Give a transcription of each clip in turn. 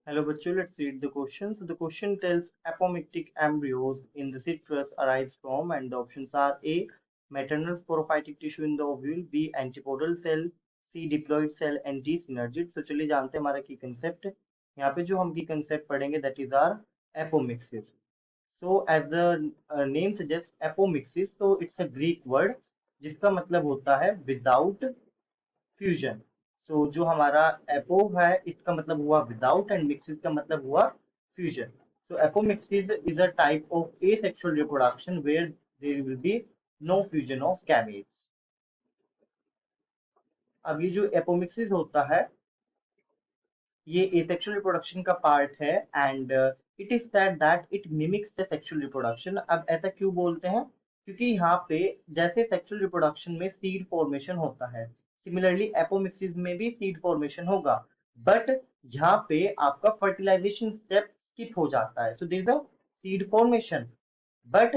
Hello, bachcho. Let's read the question. So the question tells apomictic embryos in the citrus arise from, and the options are A. Maternal sporophytic tissue in the ovule, B. Antipodal cell, C. Diploid cell, and D. synergid. So चलिए जानते हैं हमारा की concept. यहाँ पे जो हम की concept पढ़ेंगे that is our apomixis. So as the name suggests apomixis, so it's a Greek word जिसका मतलब होता है without फ्यूजन. सो जो हमारा एपो है इसका मतलब हुआ विदाउट एंड मिक्सिस का मतलब हुआ fusion. So apomixis is a type of asexual reproduction where there will be no fusion of gametes. अब ये जो एपोमिक्सिस होता है ये एसेक्सुअल रिप्रोडक्शन का पार्ट है and it is said that it mimics the sexual reproduction. अब ऐसा क्यों बोलते हैं? क्योंकि यहाँ पे जैसे सेक्सुअल रिप्रोडक्शन में सीड फॉर्मेशन होता है, सिमिलरली एपोमिक्सिस में भी सीड फॉर्मेशन होगा, बट यहाँ पे आपका फर्टिलाइजेशन स्टेप स्किप हो जाता है. So there is a seed formation but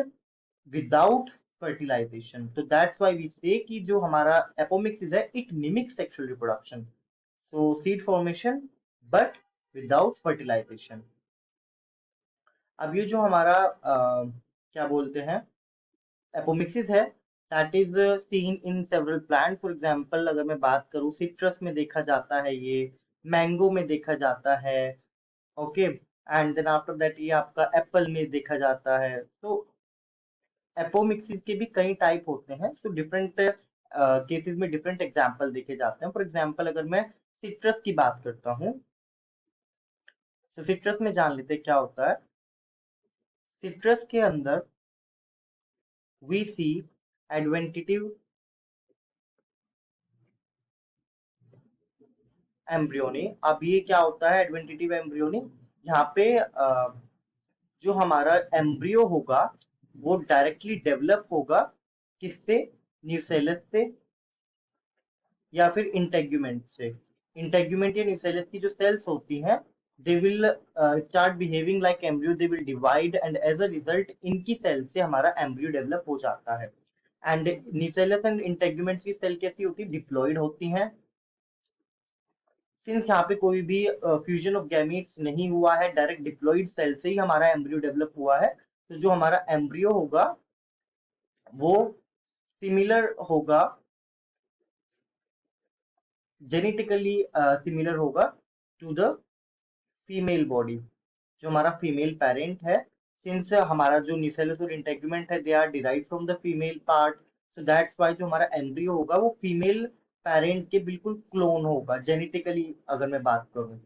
without fertilisation. तो दैट्स व्हाई वी से कि जो हमारा एपोमिक्सिस है it mimics sexual reproduction. So seed formation but without fertilisation. अब ये जो हमारा क्या बोलते हैं एपोमिक्सिस है that is seen in several plants. For example अगर मैं बात करूं सिट्रस में देखा जाता है, ये मैंगो में देखा जाता है, okay, and then after that ये आपका एप्पल में देखा जाता है. सो एपोमिक्सिस के भी कई टाइप होते हैं. सो डिफरेंट केसेस में डिफरेंट एग्जांपल देखे जाते हैं. फॉर एग्जांपल अगर मैं सिट्रस की बात करता हूँ, तो सिट्रस में जान लेते हैं क्या होता है. सिट्रस के अंदर वी सी एडवेंटिटिव एम्ब्रियोनी. अब ये क्या होता है एडवेंटिटिव एम्ब्रियोनी? यहाँ पे जो हमारा एम्ब्रियो होगा वो डायरेक्टली डेवलप होगा किससे? न्यूसेलस से या फिर इंटेग्यूमेंट से. इंटेग्यूमेंट या न्यूसेलस की जो सेल्स होती हैं they will start behaving like embryo, they will divide and as a result इनकी सेल से हमारा एम्ब्रियो डेवलप हो जाता है. एंड न्यूसेलस एंड इंटेग्यूमेंट्स की सेल कैसी होती है? डिप्लॉइड होती हैं. सिंस यहाँ पे कोई भी फ्यूजन ऑफ गैमीट्स नहीं हुआ है, डायरेक्ट डिप्लॉइड सेल से ही हमारा एम्ब्रियो डेवलप हुआ है, तो जो हमारा एम्ब्रियो होगा वो सिमिलर होगा, जेनेटिकली सिमिलर होगा टू द फीमेल बॉडी, जो हमारा फीमेल पेरेंट है. सिंस हमारा जो न्यूसेलस और इंटेग्यूमेंट है they are derive from the female part, so that's why जो हमारा एम्ब्रियो होगा वो फीमेल पेरेंट के बिल्कुल क्लोन होगा जेनेटिकली अगर मैं बात करूं.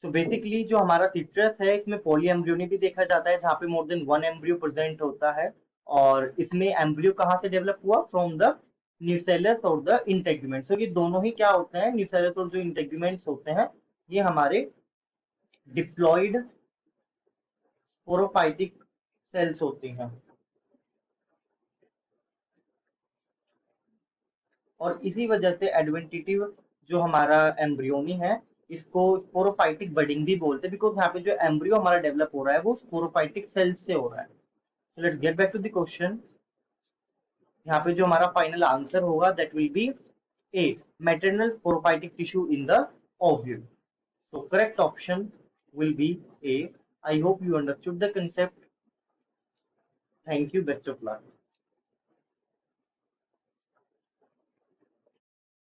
सो बेसिकली जो हमारा सिट्रस है इसमें पॉली एम्ब्रियोनी भी देखा जाता है जहाँ पे more than one embryo present होता है. और इसमें एम्ब्रियो कहाँ से डेवलप हुआ? फ्रॉम द न्यूसेलस और द इंटेग्यूमेंट. सो ये दोनों ही क्या होते हैं, न्यूसेलस और जो इंटेग्यूमेंट्स होते हैं ये हमारे डिप्लॉइड स्पोरोफाइटिक सेल्स होती हैं. और इसी वजह से एडवेंटिटिव जो हमारा एम्ब्रियोनी है इसको स्पोरोफाइटिक बडिंग भी बोलते हैं, बिकॉज यहाँ पे जो एम्ब्रियो हमारा डेवलप हो रहा है वो स्पोरोफाइटिक सेल्स से हो रहा है. So let's get back to the question. यहाँ पे जो हमारा फाइनल आंसर होगा that will be A, maternal sporophytic tissue in the ovule. So correct option will be A. I hope you understood the concept. Thank you. Best of luck.